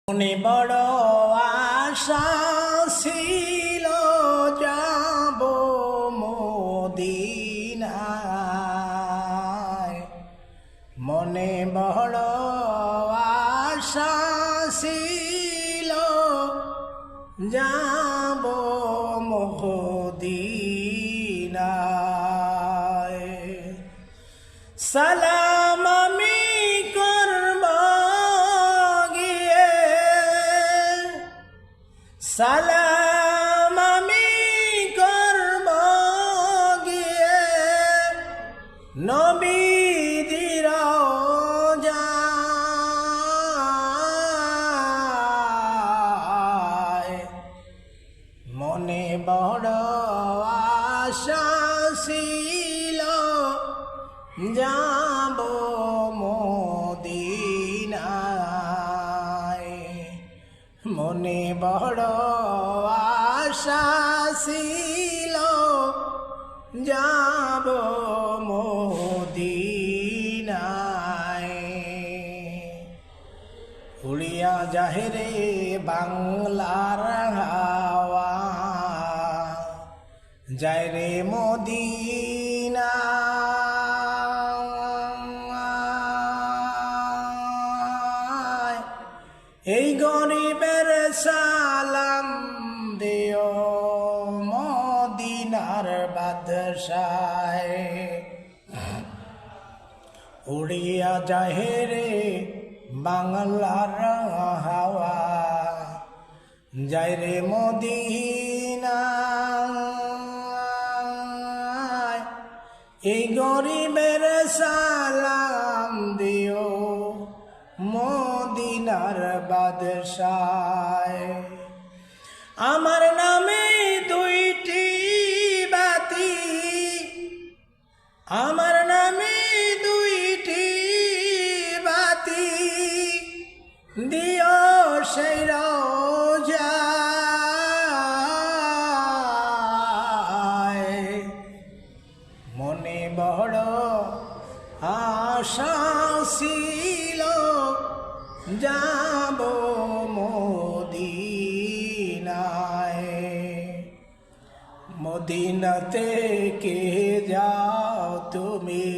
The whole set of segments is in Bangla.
মনে বড় আশা ছিল যাব মদিনায়, মনে বড় আশা ছিল যাব মদিনায়। সালাম আমি করব গিয়ে, সালাম আমি করব গিয়ে নবীর রওজায়। মনে বড় আশা ছিল যাব মদিনায়, মনে বড় আশা ছিল যাব মদিনায়। উড়িয়া যাহেরে বাংলার হাওয়া, যায় রে মদিনা। এই গরিবের সালাম দিও মদিনার বাদশায়। উড়িয়া যায় রে বাংলার হাওয়া, যায় রে মদিনা। এই গরিবের সালাম দিও মদিনার বাদশায়। আমার নামে দুইটি বাতি, আমার নামে দুইটি বাতি দিও সেই রওজায়। মনে বড় আশা ছিল যাব মদিনায়। মদিনাতে কে যাও তুমি,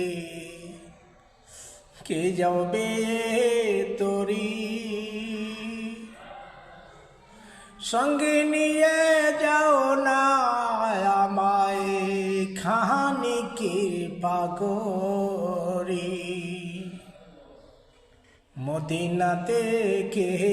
কে যাবে তোরি, সঙ্গে নিয়ে যাও না আমায় খানিকি পাগরি। মদিনাতে কে